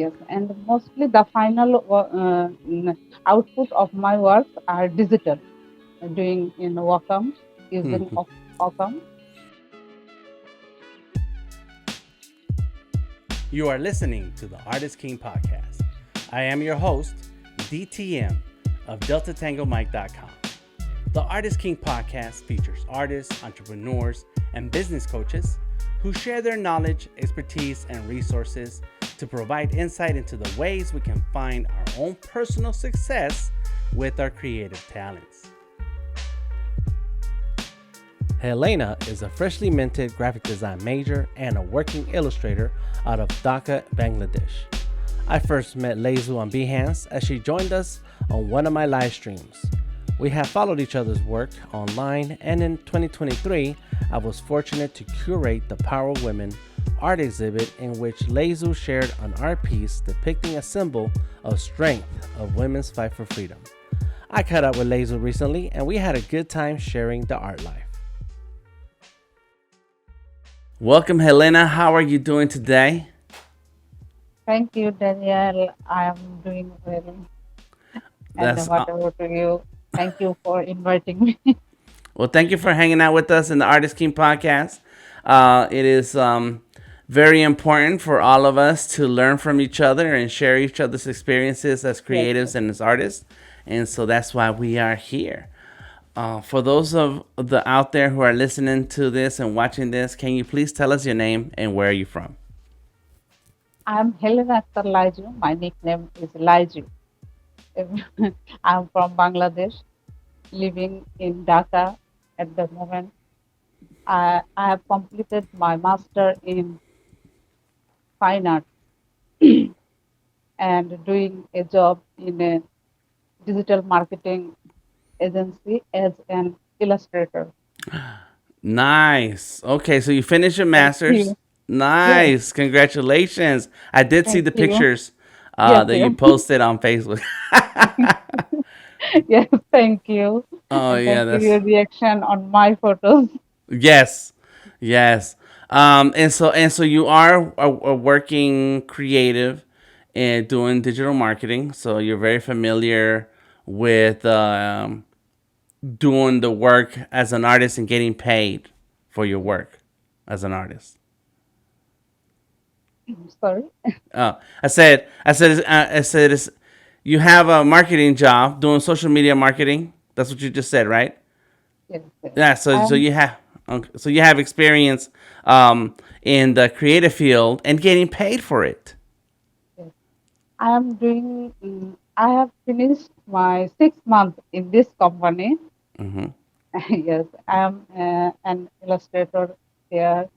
Yes, and mostly the final output of my work are digital, doing in Wacom, using Mhm. Wacom. You are listening to the Artist King podcast. I am your host, DTM of DeltaTangoMike.com. The Artist King podcast features artists, entrepreneurs, and business coaches who share their knowledge, expertise, and resources to provide insight into the ways we can find our own personal success with our creative talents. Helena is a freshly minted graphic design major and a working illustrator out of Dhaka, Bangladesh. I first met Layzu on Behance as she joined us on one of my live streams. We have followed each other's work online, and in 2023, I was fortunate to curate the Power of Women art exhibit in which Layzu shared an art piece depicting a symbol of strength of women's fight for freedom. I caught up with Layzu recently, and we had a good time sharing the art life. Welcome, Helena. How are you doing today? Thank you, Danielle. I am doing well. And That's what about you? Thank you for inviting me. Well, thank you for hanging out with us in the Artist King podcast. It is very important for all of us to learn from each other and share each other's experiences as Yes, creatives yes. and as artists, and so that's why we are here. For those of the out there who are listening to this and watching this, can you please tell us your name and where are you from? I'm Helena Layzu. My nickname is Layzu. I'm from Bangladesh, living in Dhaka at the moment. I have completed my master in fine art and doing a job in a digital marketing agency as an illustrator. Nice. Okay, so you finished your Thank master's. you. Yes, Nice. Congratulations. I did see thank the you. pictures Yes, that you yes. posted on Facebook. Yes, thank you. Oh And yeah, thank you that's your reaction on my photos. yes, yes. And so you are a working creative and doing digital marketing. So you're very familiar with doing the work as an artist and getting paid for your work as an artist. Sorry. I said, you have a marketing job doing social media marketing. That's what you just said, right? Yes, yes. Yeah. So Um, you have so you have experience in the creative field and getting paid for it. yes. I am doing, I have finished my 6 month in this company. Hmm. Yes, I am an illustrator there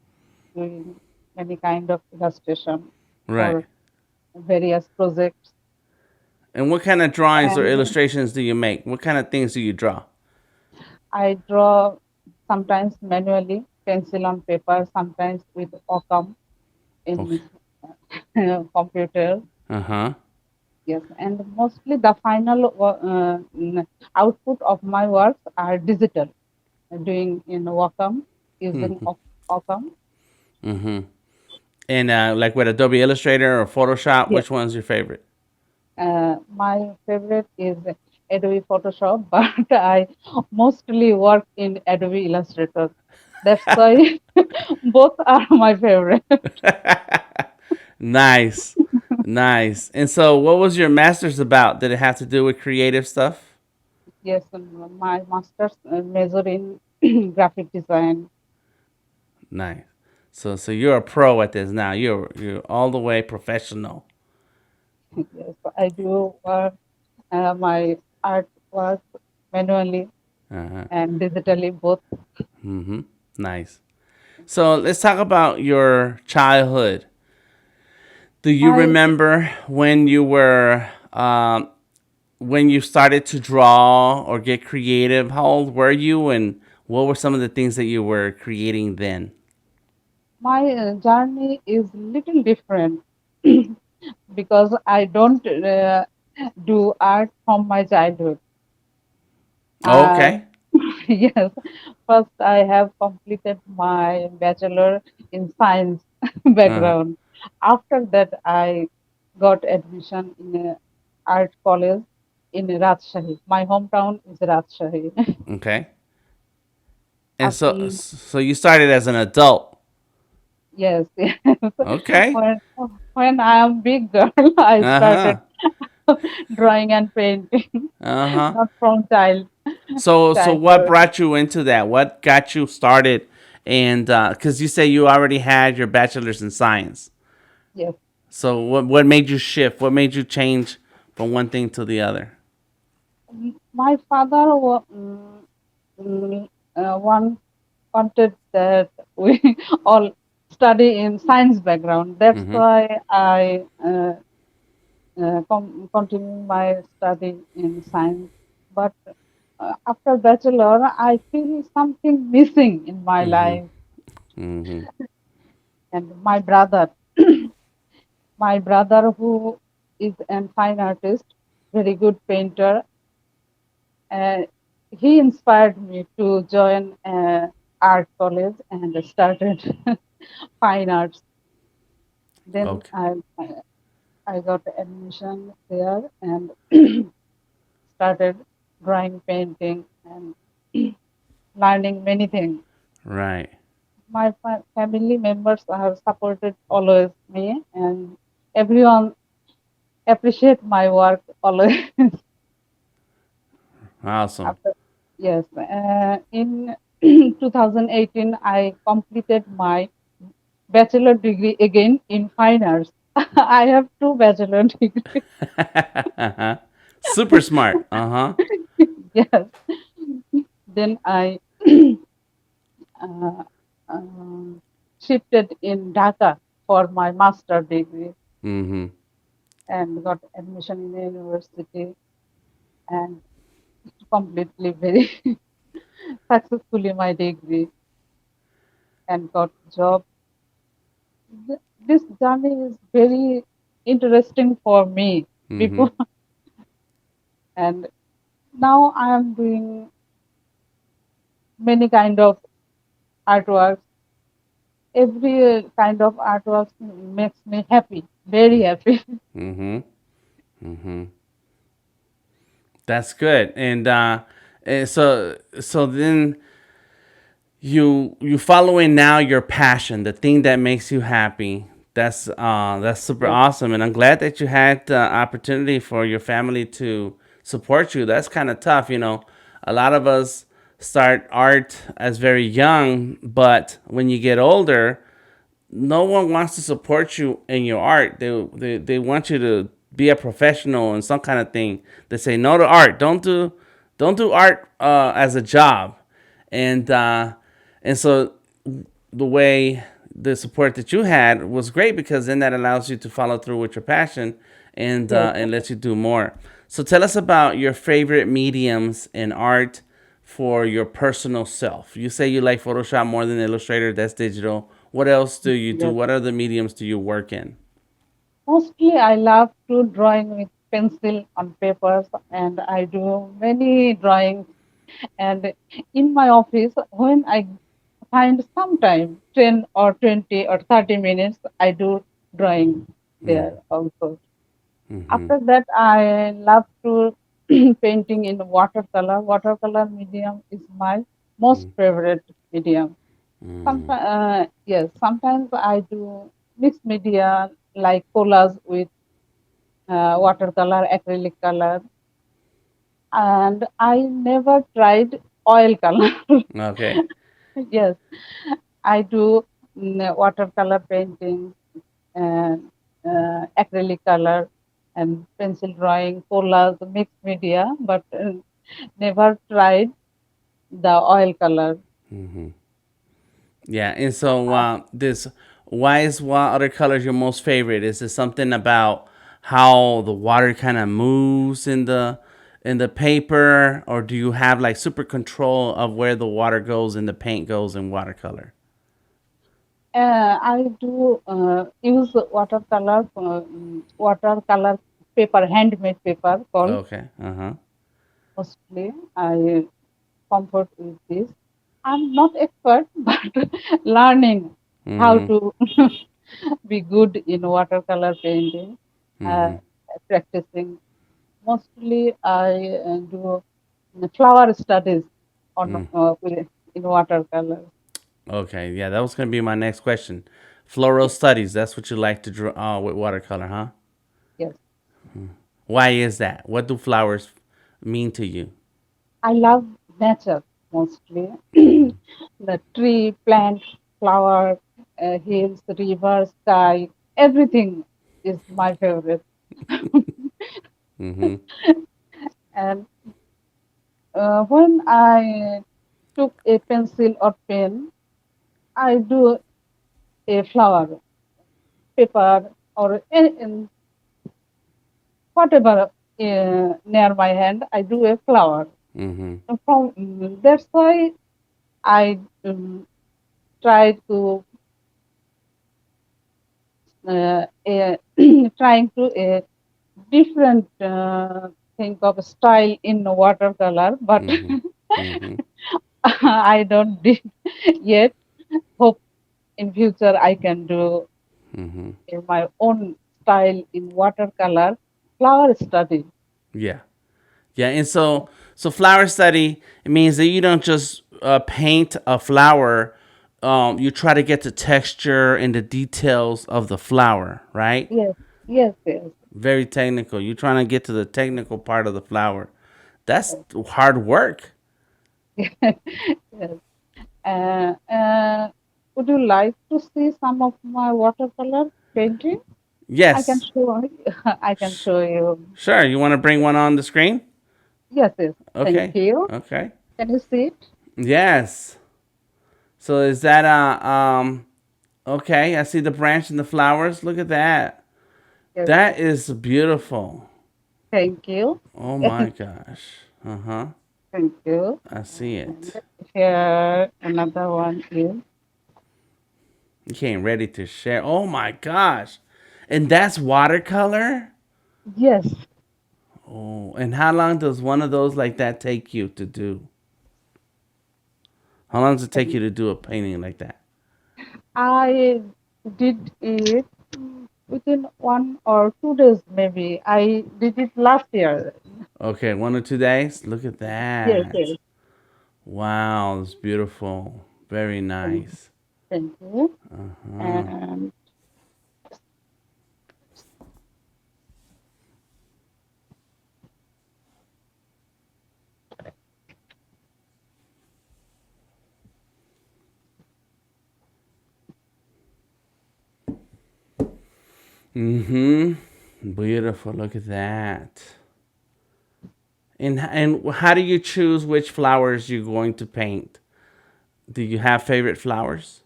doing many kind of illustration Right. for various projects. And what kind of drawings or And illustrations do you make? What kind of things do you draw? I draw sometimes manually, pencil on paper, sometimes with Occam Okay. in computer. Uh huh. Yes, and mostly the final output of my works are digital, doing in Wacom, using Wacom. Mm-hmm. And like with Adobe Illustrator or Photoshop, Yes, which one's your favorite? my favorite is Adobe Photoshop, but I mostly work in Adobe Illustrator. That's why both are my favorite. Nice, nice. And so, what was your master's about? Did it have to do with creative stuff? Yes, my master's major in graphic design. Nice. So you're a pro at this now. You're all the way professional. Yes, I do work my artwork manually Uh huh. and digitally both. Mm-hmm. Nice. So let's talk about your childhood. Do you My remember when you started to draw or get creative? How old were you, and what were some of the things that you were creating then? my journey is little different because I don't do art from my childhood. Oh, Uh, okay. yes, first I have completed my bachelor in science Uh huh. background. After that, I got admission in a art college in Rajshahi. My hometown is Rajshahi. Okay. And so After so you started as an adult. yes, yes. Okay. when when I am big girl, I started Uh-huh. drawing and painting, Uh-huh. not from So what childhood. brought you into that? What got you started? And because you say you already had your bachelor's in science, Yes. so what made you shift? What made you change from one thing to the other? My father one wanted that we all study in science background. That's Mm-hmm. why I continue my study in science. But after bachelor, I feel something missing in my Mm-hmm. life. Mm-hmm. And my brother who is an fine artist, very good painter, uh, he inspired me to join art college and started fine arts. Then Okay. I got admission there and started drawing, painting, and learning many things. Right. My family members have supported always me, and everyone appreciate my work always. Awesome. After yes, in 2018, I completed my bachelor degree again in fine arts. I have two bachelor degrees. Uh-huh. Super smart. Uh-huh. Yes. Then I uh, um, shifted in Dhaka for my master degree Mm-hmm. and got admission in the university and completely very successfully my degree and got job. This journey is very interesting for me Mm-hmm. before and now I am doing many kind of artworks. Every kind of artwork makes me happy, very happy. Mm-hmm. Mm-hmm. That's good. And so then you following now your passion, the thing that makes you happy. That's super Yes, awesome, and I'm glad that you had the opportunity for your family to support you. That's kind of tough, you know. A lot of us start art as very young, but when you get older, no one wants to support you in your art. They want you to be a professional in some kind of thing. They say no to art. Don't do art as a job, and uh, and so the way the support that you had was great because then that allows you to follow through with your passion yes. and lets you do more. So tell us about your favorite mediums in art for your personal self. You say you like Photoshop more than Illustrator. That's digital. What else do you do? Yes. What other mediums do you work in? Mostly I love to drawing with pencil on papers and I do many drawings and in my office when I find some time 10 or 20 or 30 minutes I do drawing Mm, there also. mm-hmm, After that I love to painting in watercolor. Watercolor medium is my most favorite medium. mm, Sometimes, yes, sometimes I do mixed media like collage with watercolor, acrylic color, and I never tried oil color. okay. Yes, I do watercolor painting and acrylic color and pencil drawing, collage, mixed media, but never tried the oil color. Mm-hmm. Yeah, and so this why is watercolors your most favorite? Is it something about how the water kind of moves in the paper, or do you have like super control of where the water goes and the paint goes in watercolor? I do use watercolor paper, handmade paper called Okay. Uh huh. mostly. I comfort with this. I'm not expert, but learning how Mm-hmm. to be good in watercolor painting. uh, Mm-hmm. practicing. Mostly, I do flower studies on Mm. in watercolor. Okay, yeah, that was gonna be my next question. Floral studies. That's what you like to draw with watercolor, huh? Yes, Why is that? What do flowers mean to you? I love nature mostly. Mm-hmm. The tree, plant, flower, hills, river, sky, everything is my favorite. Mm-hmm. And when I took a pencil or pen, I do a flower, paper, or whatever near my hand, I do a flower. Mm-hmm. That's why I try to trying to different think of style in watercolor, but Mm-hmm. Mm-hmm. I don't did yet. Hope in future I can do Mm-hmm. in my own style in watercolor flower study. Yeah. Yeah, and so flower study, it means that you don't just paint a flower. You try to get the texture and the details of the flower, right? Yes, yes, yes. Very technical. You're trying to get to the technical part of the flower. That's hard work. Yes. Would you like to see some of my watercolor painting? I can Yes. show. I can Sh- show you. sure. You want to bring one on the screen? Yes, yes. Thank Okay. you. Okay. Can you see it? Yes. So is that okay, I see the branch and the flowers. Look at that. Yes. That is beautiful. Thank you. Oh my gosh. Uh-huh. Thank you. I see And it. here another one is You came ready to share. Oh my gosh. And that's watercolor? yes. Oh, and how long does one of those like that take you to do? How long does it take you And to do a painting like that? I did it within 1 or 2 days maybe. I did it last year. Okay, 1 or 2 days? Look at Yes, yes. that. Wow, it's beautiful. Very Thank, nice. thank you. Uh-huh. And Mm-hmm. Beautiful. Look at that. And how do you choose which flowers you're going to paint? Do you have favorite flowers?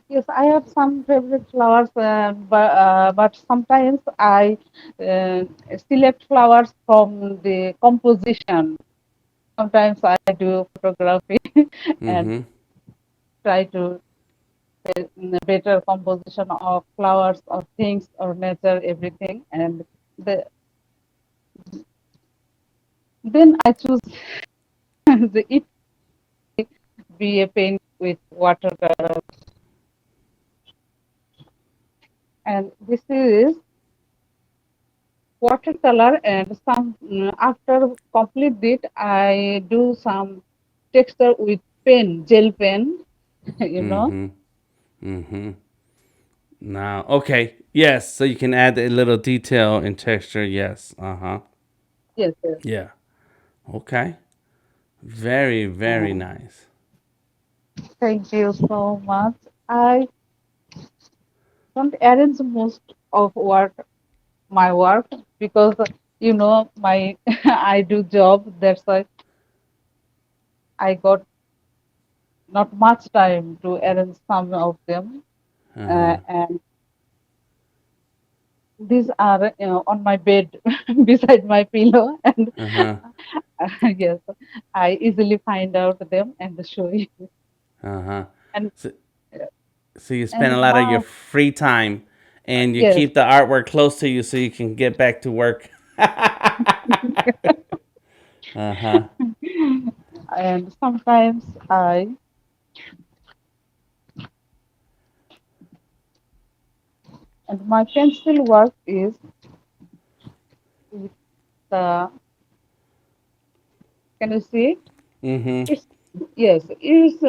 yes, I have some favorite flowers, but sometimes I uh, select flowers from the composition. Sometimes I do photography and Mm-hmm. try to better composition of flowers or things or nature, everything. And the, then I choose it be a paint with watercolor. And this is watercolor and some after complete it, I do some texture with pen, gel pen, you know. Mm-hmm. Mm-hmm. Now, okay. Yes, so you can add a little detail and texture. Yes. Uh-huh. Yes, yes. Yeah. Okay. Very, very Uh, nice. thank you so much. I don't arrange most of my work because my I do job. That's why I got not much time to arrange some of them. Uh-huh. And these are on my bed beside my pillow, and Uh-huh. yes, I easily find out them and show you. Uh-huh. And So, so you spend and a lot of your my free time and you yes, keep the artwork close to you so you can get back to work. Uh-huh. and sometimes And my pencil work is with the, can you see it? Mm-hmm. It's, yes, it's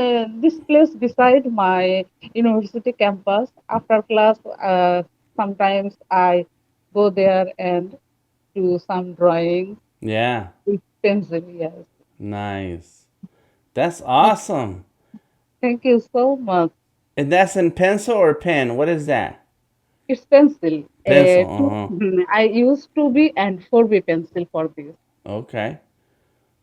this place beside my university campus. After class, sometimes I go there and do some drawing Yeah. with pencil. Yes. Nice. That's Thank awesome. thank you so much. And that's in pencil or pen? What is that? It's pencil. Pencil. Uh-huh. I use 2B and 4B pencil for this. Okay.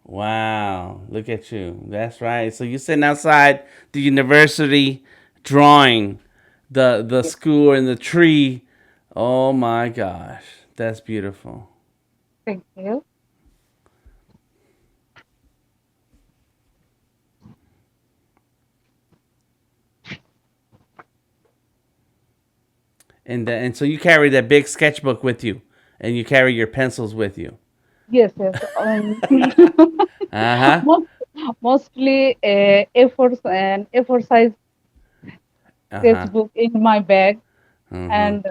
Wow. Look at you. That's right. So you're sitting outside the university drawing the Yes. school and the tree. Oh my gosh. That's beautiful. Thank you. And so you carry that big sketchbook with you and you carry your pencils with you. Yes, yes. Uh-huh. Most, mostly A4 and A4 size Uh-huh. sketchbook in my bag Uh-huh. and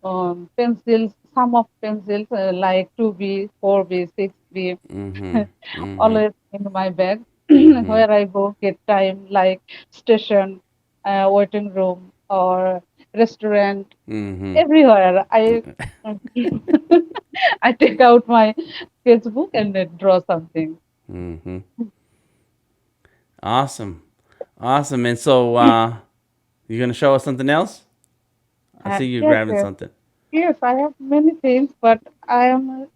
uh, pencils, some of pencils like 2B, 4B, 6B, Mm-hmm. Mm-hmm. always in my bag. Mm-hmm. Where I go get time, like station, waiting room, or restaurant, Mm-hmm. everywhere. I I take out my sketchbook and then draw something. Mm-hmm. Awesome. Awesome. And so you gonna show us something else? I see you Yes, grabbing yes, something. yes. I have many things, but I am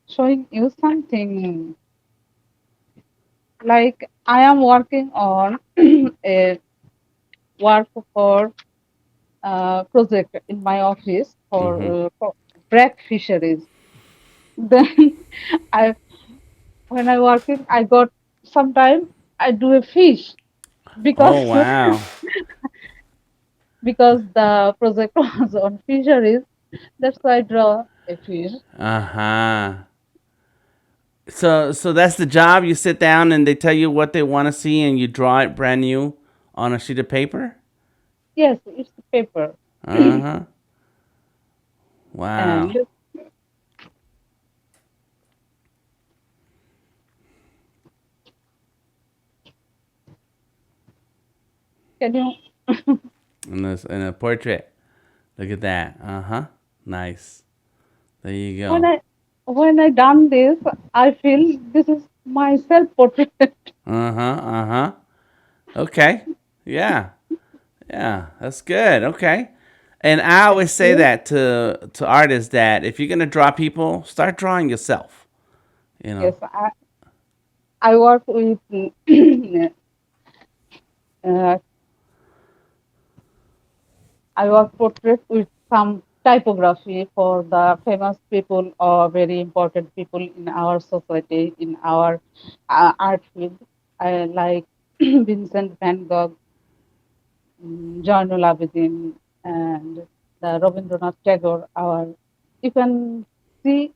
showing you something. Like I am working on a work for project in my office Mm-hmm. for black fisheries. Then I when I working, I got sometime I do a fish because Oh wow. because the project was on fisheries. That's why I draw a fish. Uh-huh. So that's the job. You sit down and they tell you what they want to see and you draw it brand new on a sheet of paper? Yes, it's paper. Uh-huh. Wow. And can you And a portrait. Look at that. Uh-huh. Nice. There you when go. I done this, I feel this is my self portrait. Uh-huh. Uh-huh. Okay. Yeah. Yeah. That's good. Okay. And I Thank always say you. that to artists that if you're gonna draw people, start drawing yourself. You know. Yes, I work with uh, I work portrait with some typography for the famous people or very important people in our society, in our art field. I like Vincent van Gogh, Joinul Abidin, and the Rabindranath Tagore. You can see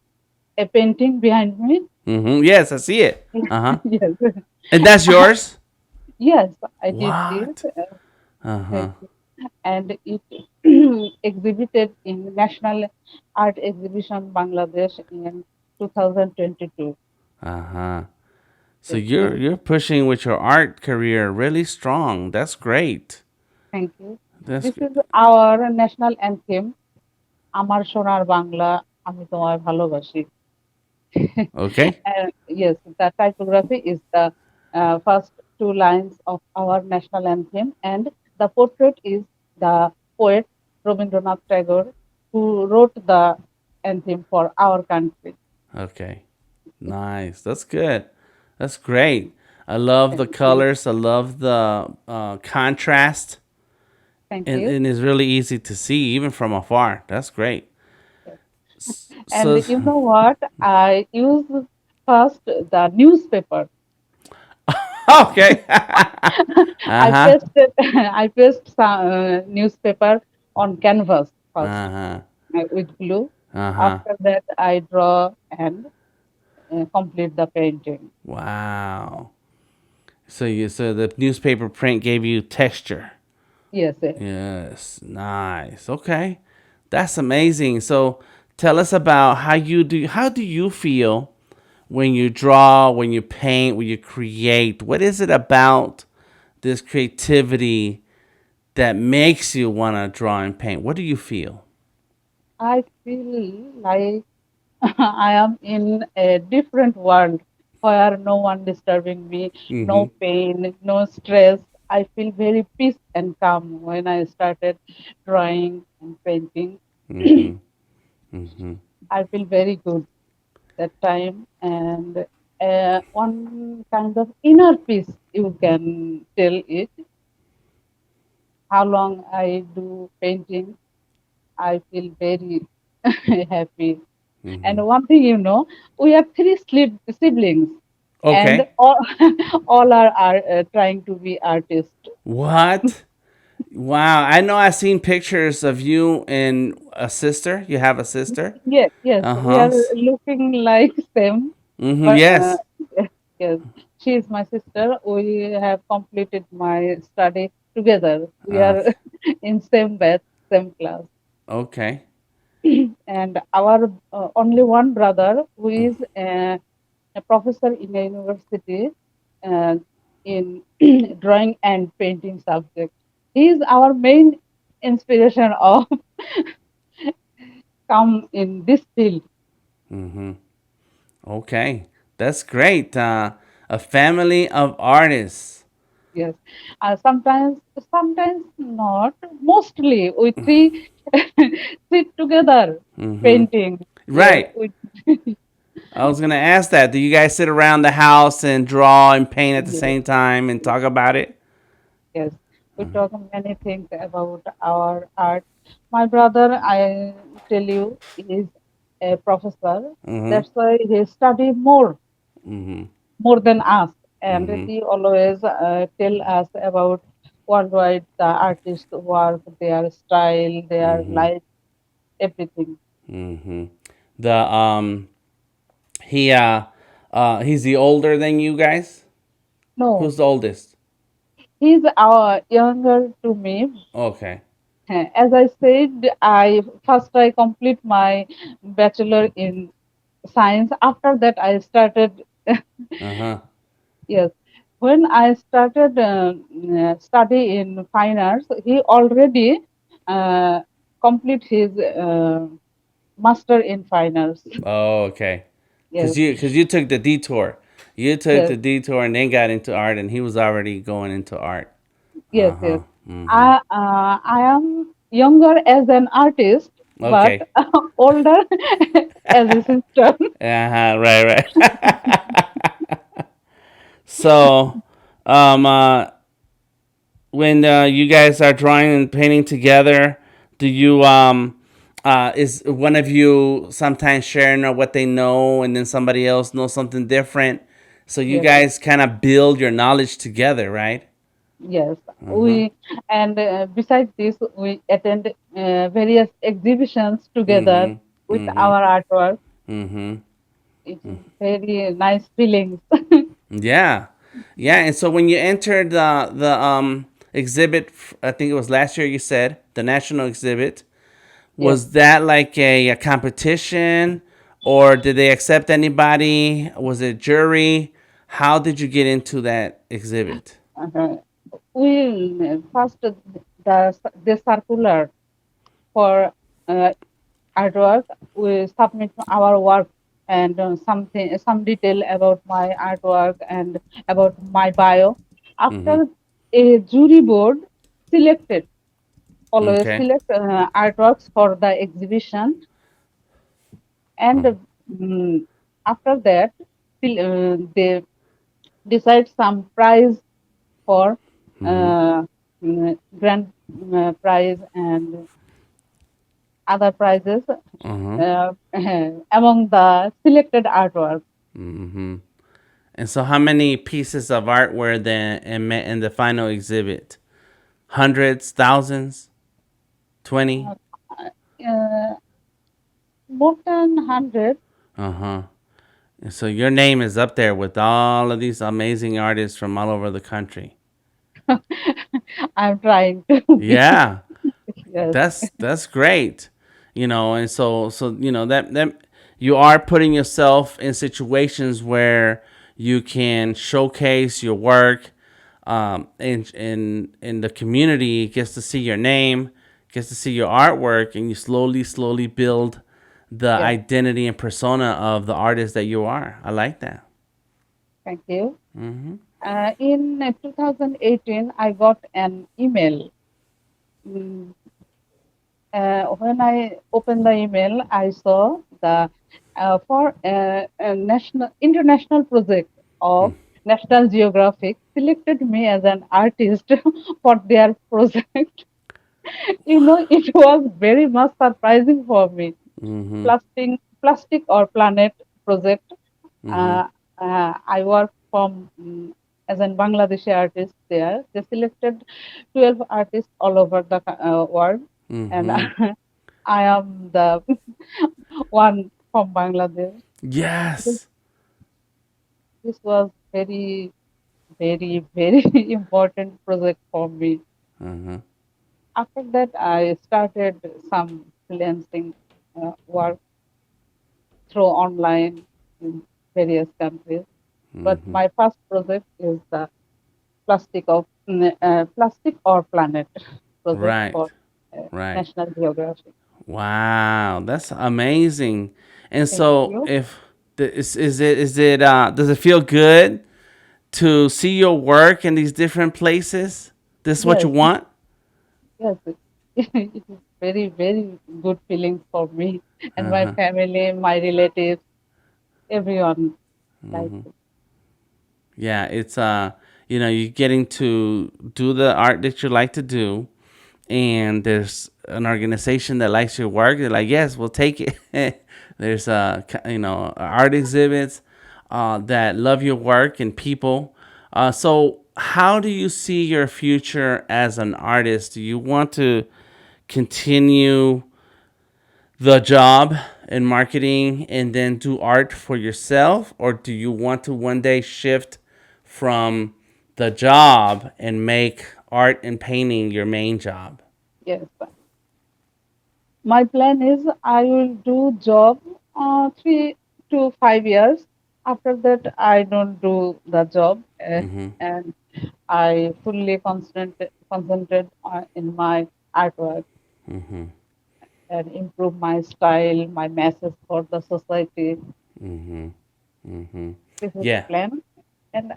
a painting behind me. Mm-hmm. Yes, I see it. Uh-huh. Yes, And that's yours? yes, I did this. What? Uh-huh. Thank you. And it exhibited in National Art Exhibition Bangladesh in 2022. Uh-huh. So Yes, you're pushing with your art career really strong. That's great. thank you. That's This good. is our national anthem. আমার সোনার বাংলা আমি তোমায় ভালোবাসি. Okay. Yes, the typography is the first two lines of our national anthem, and the portrait is the poet Rabindranath Tagore, who wrote the anthem for our country. Okay. Nice. That's good. That's great. I love the Thank you. colors. I love the contrast. Thank you. And it's really easy to see even from afar. That's great. And So, you know what? I use first the newspaper. okay. I Uh-huh. pasted I pasted some newspaper on canvas first Uh-huh. with glue. Uh-huh. After that, I draw and complete the painting. Wow. So the newspaper print gave you texture. Yes, Yes, nice. Okay, that's amazing. So tell us about how you do. How do you feel when you draw, when you paint, when you create? What is it about this creativity that makes you want to draw and paint? What do you feel? I feel like I am in a different world where no one disturbing me, Mm-hmm. no pain, no stress. I feel very peace and calm when I started drawing and painting. Mm-hmm. Mm-hmm. I feel very good that time, and one kind of inner peace, you can tell it. How long I do painting, I feel very happy. Mm-hmm. And one thing, we are three siblings, and Okay. all are trying to be artists. What? Wow. I know I've seen pictures of you and a sister. You have a sister? Yes, yes, Uh we huh. are looking like same, Mm-hmm. but Yes. yes, yes, she is my sister. We have completed my study together. We Uh, are in same batch, same class. okay. And our only one brother who is a professor in a university uh, in drawing and painting subject. He is our main inspiration of come in this field. Mm-hmm. Okay. That's great. A family of artists. Yes, sometimes not. Mostly we three sit together Mm-hmm. painting. Yes, Right. I was gonna ask that. Do you guys sit around the house and draw and paint at the yes, same time and talk about it? yes. We talk many things about our art. My brother, I tell you, is a professor. Mm-hmm. That's why he study Mm-hmm. more than us, and Mm-hmm. he always tell us about worldwide the artist work, their style, their Mm-hmm. life, everything. Mm-hmm. The he he's the older than you guys. No, Who's the oldest? he's our younger to me. Okay. As I said, I complete my bachelor in science. After that, I started. Uh huh. Yes, when I started study in fine arts, he already uh, complete his master in fine arts. Oh, okay. Yes, Cause you took the detour. You took yes, the detour and then got into art, and he was already going into art. yes, Uh huh. yes. Mm-hmm. I am younger as an artist, but Okay. older as a sister. Uh huh. Right. Right. So, um, uh, when you guys are drawing and painting together, do you is one of you sometimes sharing what they know, and then somebody else knows something different? So you Yes, guys kind of build your knowledge together, right? yes. Uh huh. Besides this, we attend various exhibitions together Mhm. with Mhm. our artwork. Mhm. It is very nice feelings. Yeah. Yeah. And so when you entered the exhibit, I think it was last year. You said the national exhibit. Yes. Was that like a competition, or did they accept anybody? Was it jury? How did you get into that exhibit? Uh, we first the circular for uh, artwork. We submit our work and some detail about my artwork and about my bio. Mm-hmm. After a jury board selected, always Okay. select artworks for the exhibition, and after that they decide some prize for Mm-hmm. grand prize and other prizes Uh-huh. among the selected artwork. Mm-hmm. And so, how many pieces of art were there in the final exhibit? Hundreds, thousands, 20? Uh, uh, More than 100. Uh huh. And so, your name is up there with all of these amazing artists from all over the country. I'm trying to be. Yeah, Yes, that's great. And that you are putting yourself in situations where you can showcase your work, and the community gets to see your name, gets to see your artwork, and you slowly build the yes. identity and persona of the artist that you are. I like that. Thank you. Hmm. In 2018, I got an email. Mm, when I opened the email, I saw the for a national international project of National Geographic selected me as an artist for their project. It was very much surprising for me. Hmm. Plastic or Planet project. Hmm. Uh, I work from as an Bangladeshi artist there. They selected 12 artists all over the world, and Hmm. I am the one from Bangladesh. This, Yes. this was very, very important project for me. Uh-huh. After that, I started some freelancing work through online in various countries. But Hmm. my first project is the Plastic or Planet project Right. for Right. National Geographic. Wow, that's amazing. And Thank so, you. if is it does it feel good to see your work in these different places? This is what you Yes, want? yes, it is very good feeling for me and my Uh-huh. family, my relatives, everyone like it. Yeah, it's you're getting to do the art that you like to do, and there's an organization that likes your work. They're like, yes, we'll take it. There's art exhibits that love your work and people. So how do you see your future as an artist? Do you want to continue the job in marketing and then do art for yourself, or do you want to one day shift from the job and make art and painting your main job? Yes, my plan is I will do job 3 to 5 years. After that, I don't do the job, Mm-hmm. and I fully concentrate in my artwork Mm-hmm. and improve my style, my message for the society. Mm-hmm. Mm-hmm. This is the Yeah. plan. And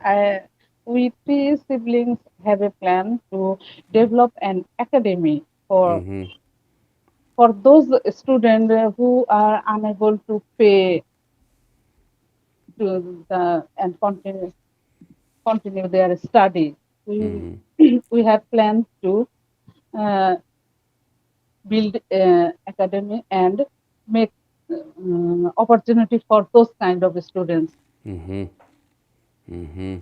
we three siblings have a plan to develop an academy Mm-hmm. for those students who are unable to pay to and continue their study. We Mm-hmm. we have plans to uh, build academy and make opportunity for those kind of students. Mm-hmm. Mm-hmm.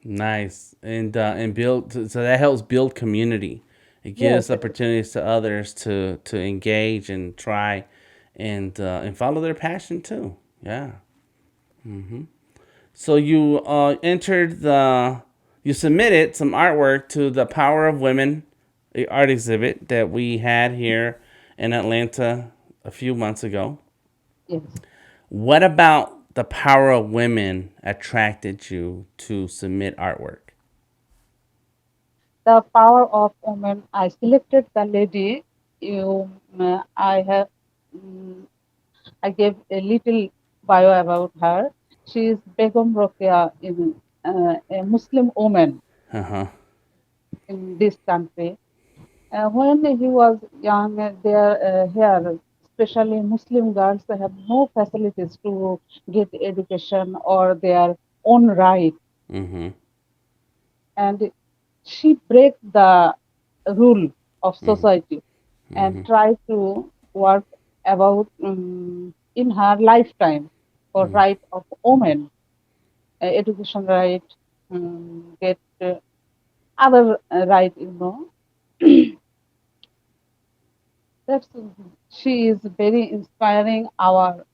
Nice. And build, so that helps build community. It Yes, gives opportunities to others to engage and try and follow their passion too. Yeah. So you submitted some artwork to the Power of Women art exhibit that we had here in Atlanta a few months ago. yes. What about the Power of Women attracted you to submit artwork? The power of women. I selected the lady. I have. mm, I gave a little bio about her. She is Begum Rokia, a Muslim woman Uh huh. in this country. When he was young, here, especially Muslim girls, they have no facilities to get education or their own right, Mm-hmm. and she break the rule of society and Mm-hmm. try to work about in her lifetime for right of women, education right, get other right, That's she is very inspiring our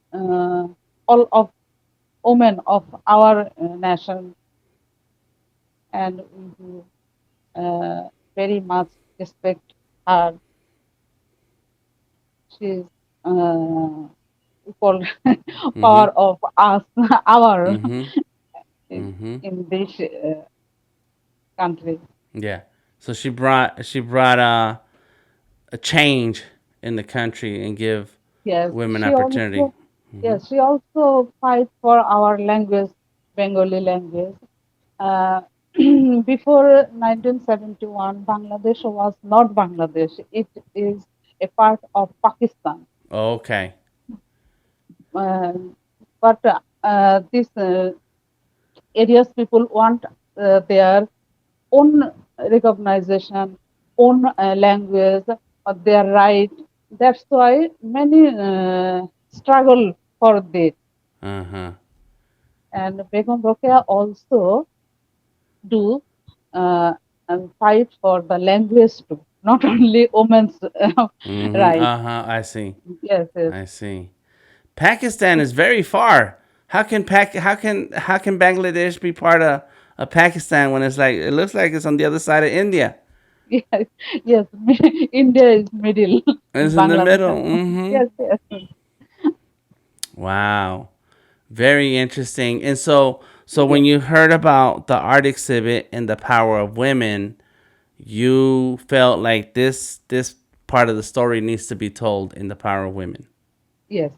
all of women of our nation, and very much respect her. She's called Mm-hmm. power of us, our Mm-hmm. in, Mm-hmm. in this country. Yeah. So she brought a change in the country and give Yes, women she opportunity. also yes, she also fight for our language, Bengali language. Uh, before 1971, Bangladesh was not Bangladesh. It is a part of Pakistan. Okay. Uh, but these areas people want their own recognition, own language, their right. That's why many struggle for this. Uh-huh. And Begum Rokeya also do uh, fight for the language too, not only women's Mm-hmm. right. Uh-huh. I see. Yes, yes. I see. Pakistan is very far. How can Bangladesh be part of Pakistan when it's like it looks like it's on the other side of India? Yes, yes. India is middle and It's in the Bangladesh. middle. Mm-hmm. Yes, yes, Wow. Very interesting. And so when yes, you heard about the art exhibit and the power of women, you felt like this part of the story needs to be told in the power of women. yes.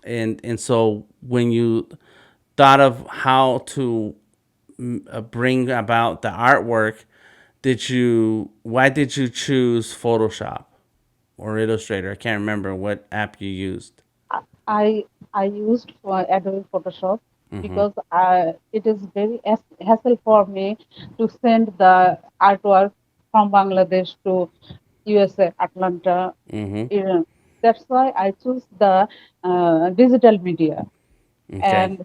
And so when you thought of how to bring about the artwork, did you why did you choose Photoshop or Illustrator? I can't remember what app you used. I I used for Adobe Photoshop Mm-hmm. because it is very hassle for me to send the artwork from Bangladesh to USA, Atlanta. Mm-hmm. You That's why I choose the digital media, Okay. and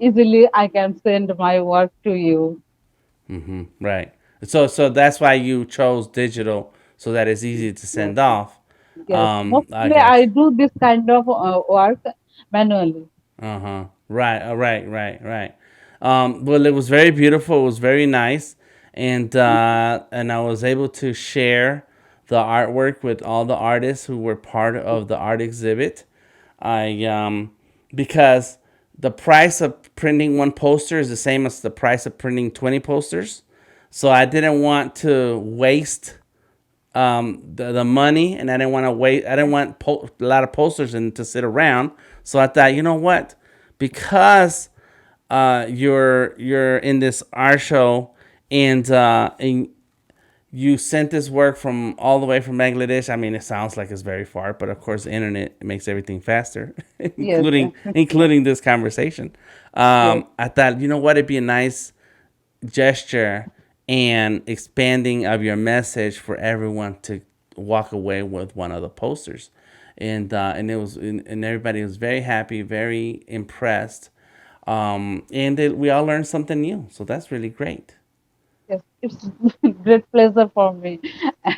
easily I can send my work to you. Mm-hmm. Right. So that's why you chose digital so that it's easy to Yes, send off. yes. I Mostly got I you. do this kind of work manually. Uh huh. Right. Right. Right. Right. Well, it was very beautiful. It was very nice, and I was able to share the artwork with all the artists who were part of the art exhibit. I Because the price of printing one poster is the same as the price of printing 20 posters, so I didn't want to waste the money, and I didn't want to wait. I didn't want a lot of posters and to sit around. So I thought, you know what? Because you're in this art show, and you sent this work from all the way from Bangladesh. I mean, it sounds like it's very far, but of course, the internet makes everything faster, Yes, including this conversation. yes, I thought, you know what? It'd be a nice gesture and expanding of your message for everyone to walk away with one of the posters, and everybody was very happy, very impressed, we all learned something new. So that's really great. yes. It's great pleasure for me,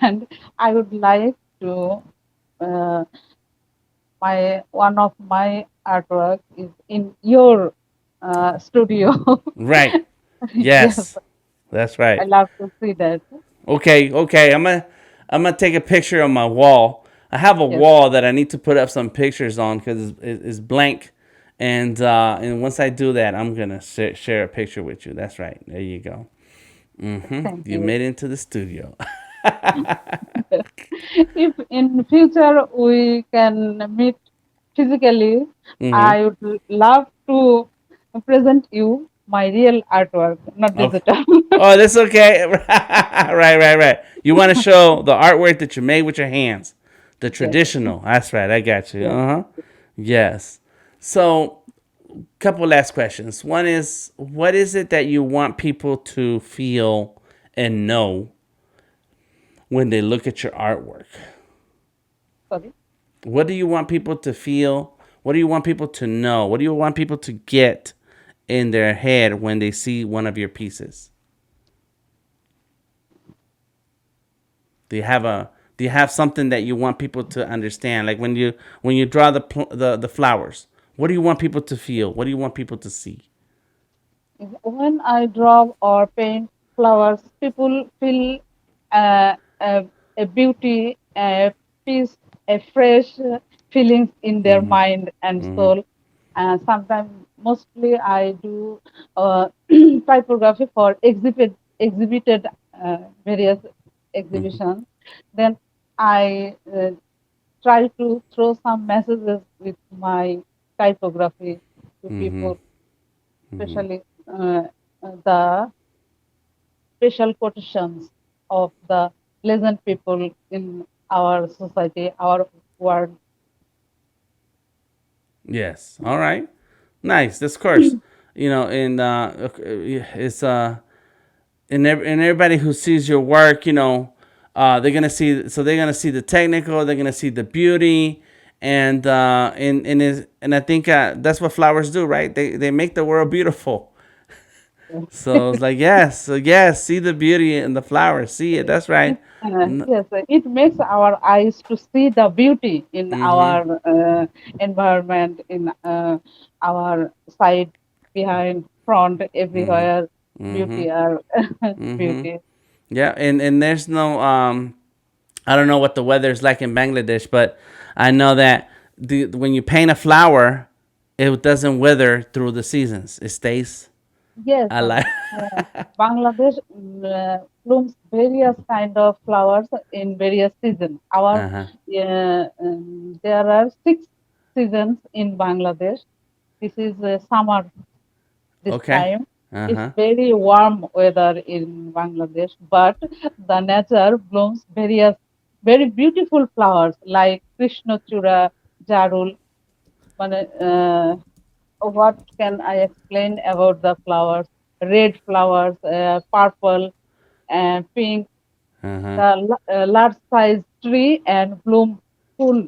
and I would like to. Uh, my one of my artwork is in your studio. Right. Yes, Yes, that's I right. love to see that. Okay, okay. I'm gonna take a picture on my wall. I have a Yes, wall that I need to put up some pictures on because it's blank, and once I do that, I'm gonna share a picture with you. That's right. There you go. thank You you. made it into the studio. If in future we can meet physically, Mm-hmm. I would love to present you my real artwork, not Okay. digital. Oh, that's okay. Right, right, right. You want to show the artwork that you made with your hands, the Yes, traditional. That's right. I got you. yes. Uh huh. Yes. So, couple last questions. One is, what is it that you want people to feel and know when they look at your artwork? Sorry. What do you want people to feel? What do you want people to know? What do you want people to get in their head when they see one of your pieces? Do you have a do you have something that you want people to understand? Like when you draw the flowers, what do you want people to feel? What do you want people to see? When I draw or paint flowers, people feel uh, a, a beauty, a peace, a fresh feelings in their Mm-hmm. mind and Mm-hmm. soul. And sometimes, mostly, I do typography for exhibited various Mm-hmm. exhibitions. Then I try to throw some messages with my typography to Mm-hmm. people, Mm-hmm. especially the special quotations of the legend people in our society, our world. Yes. All right. Nice. This course, and it's and everybody who sees your work, they're gonna see. So they're gonna see the technical. They're gonna see the beauty, and I think that's what flowers do, right? They make the world beautiful. So it's like yes, so yes, see the beauty in the flowers. See it. That's right. Yes, it makes our eyes to see the beauty in Mm-hmm. our environment, in our side, behind, front, Mm-hmm. everywhere. Mm-hmm. Beauty are Mm-hmm. beauty. Yeah, and there's no I don't know what the weather's like in Bangladesh, but I know that when you paint a flower, it doesn't wither through the seasons. It stays Yes, alive. Bangladesh blooms various kind of flowers in various seasons. Our Uh-huh. there are 6 seasons in Bangladesh. This is summer this Okay. time. It's Uh-huh. very warm weather in Bangladesh, but the nature blooms various very beautiful flowers like Krishnachura, Jarul. What can I explain about the flowers? Red flowers, purple and pink, Uh-huh. the large size tree and bloom full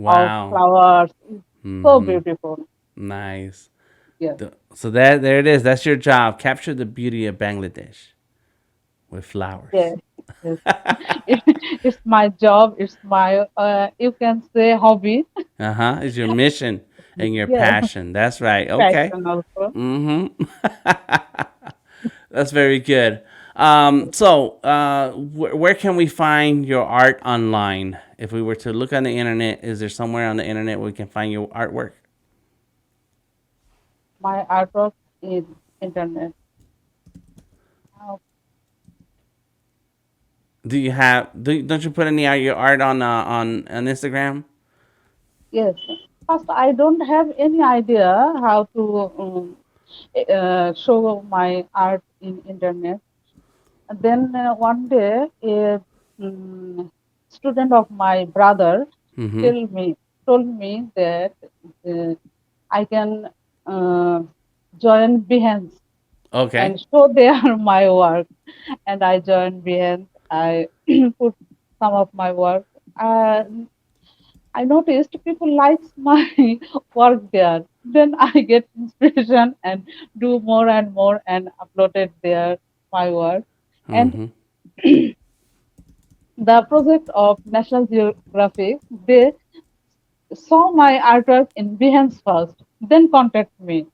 of Wow. flowers. It's so Mm-hmm. beautiful. Nice. Yes, So that there it is. That's your job. Capture the beauty of Bangladesh with flowers. yes, yes. It's my job. It's my, you can say, hobby. Uh-huh. It's your mission and your Yes, passion. That's right. Okay. passion also. Mm-hmm. That's very good. Where can we find your art online? If we were to look on the internet, is there somewhere on the internet where we can find your artwork? My artwork is internet. Uh, Don't you put any of your art on Instagram? yes. First, I don't have any idea how to show my art in internet. And then one day, a student of my brother Mm-hmm. tell me told me that uh, I can uh, join Behance Okay. and show there my work. And I joined Behance. I put some of my work. Uh, I noticed people likes my work there. Then I get inspiration and do more and more and uploaded there my work. And Mm-hmm. the project of National Geographic, they saw my artwork in Behance first, then contact me.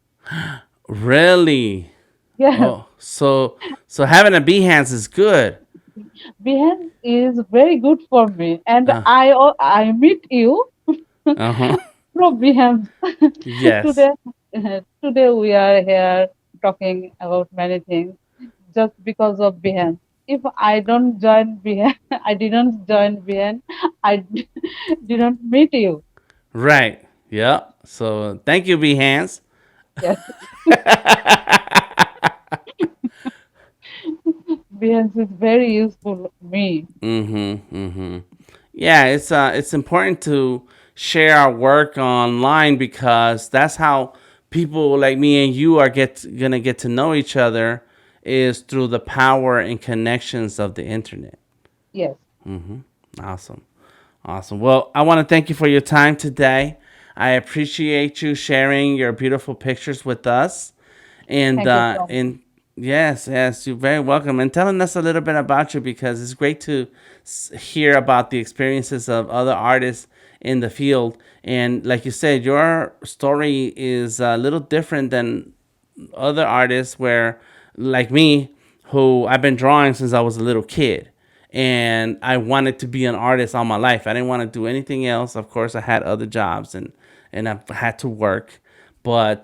Really? Yes, Oh, so having a Behance is good. Behance is very good for me, and Uh, I meet you uh-huh. from Behance. Yes. Today, today we are here talking about many things just because of Behance. If I don't join Behance, I didn't join Behance, I didn't meet you. Right. Yeah. So thank you, Behance. Yes, Behance is very useful to me. Mm-hmm. Mm-hmm. Yeah, it's important to share our work online because that's how people like me and you are gonna get to know each other is through the power and connections of the internet. Yes, Awesome. Awesome. Well, I want to thank you for your time today. I appreciate you sharing your beautiful pictures with us. And thank you so much. and yes, yes, you're very welcome. And telling us a little bit about you because it's great to hear about the experiences of other artists in the field. And like you said, your story is a little different than other artists where like me who I've been drawing since I was a little kid. And I wanted to be an artist all my life. I didn't want to do anything else. Of course, I had other jobs and I've had to work, but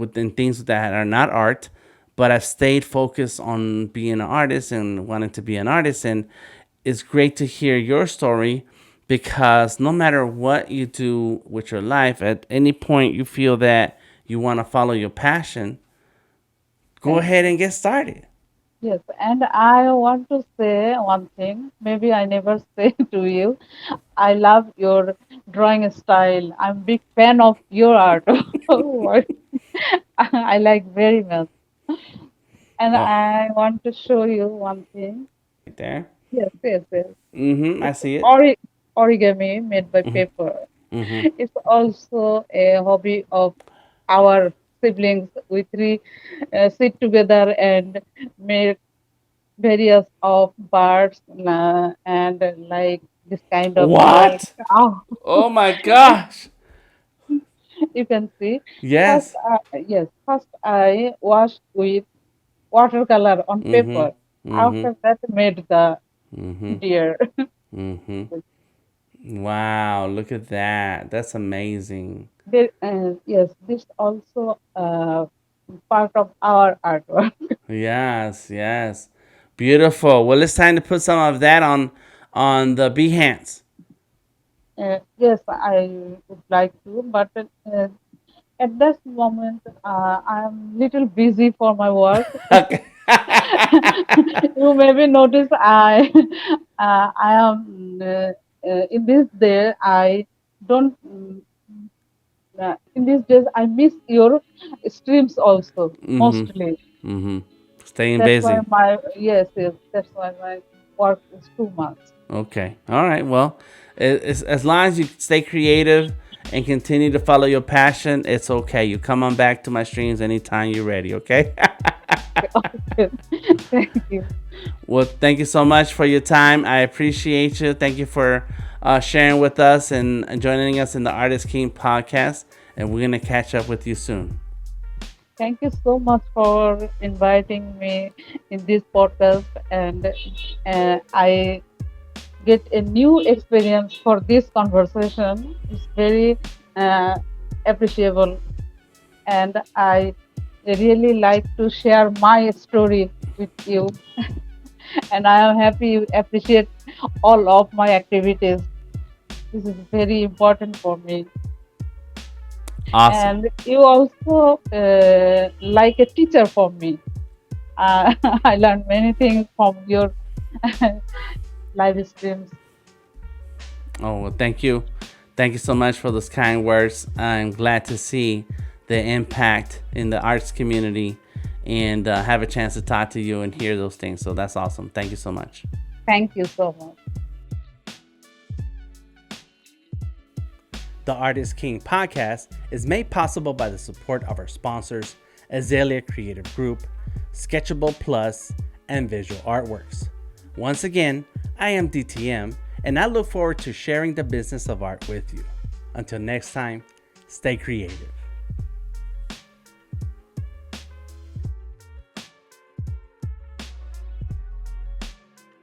within things that are not art. But I've stayed focused on being an artist and wanting to be an artist. And it's great to hear your story because no matter what you do with your life, at any point you feel that you want to follow your passion, go Thank ahead you. and get started. Yes, and I want to say one thing. Maybe I never say to you. I love your drawing style. I'm big fan of your art. What I like very much. And Oh, I want to show you one thing. right there. Yes, yes, yes. I It's see it. origami made by paper. Mm-hmm. It's also a hobby of our siblings. We three sit together and make various of birds and like this kind of What? cow. Oh my gosh. You can see. First, Yes. yes, first I washed with watercolor on Mm-hmm. paper. Mm-hmm. After that, made the Mm-hmm. deer. Mm-hmm. Wow, look at that. That's amazing. Yes, this also part of our artwork. Yes, yes. Beautiful. Well, it's time to put some of that on the Behance. Yes, I would like to, but at this moment, I'm little busy for my work. Okay. You maybe notice I am in this day I don't in these days I miss your streams also Mm-hmm. mostly. Mm-hmm. Staying That's why busy. my yes, that's why my work is too much. Okay. All right. Well, as long as you stay creative and continue to follow your passion, it's okay. You come on back to my streams anytime you're ready. Okay. Okay, thank you, Well, thank you so much for your time. I appreciate you. Thank you for sharing with us and joining us in the Artist King podcast. And we're gonna catch up with you soon. thank you so much for inviting me in this podcast, and I get a new experience for this conversation. It's very uh, appreciable, and I really like to share my story with you. And I am happy you appreciate all of my activities. This is very important for me. Awesome. And you also like a teacher for me. Uh, I learned many things from your live streams. Oh, well, thank you. Thank you so much for those kind words. I'm glad to see the impact in the arts community and have a chance to talk to you and hear those things. So that's awesome. Thank you so much. Thank you so much. The Artist King podcast is made possible by the support of our sponsors, Azalea Creative Group, Sketchable Plus, and Visual Artworks. Once again, I am DTM, and I look forward to sharing the business of art with you. Until next time, stay creative.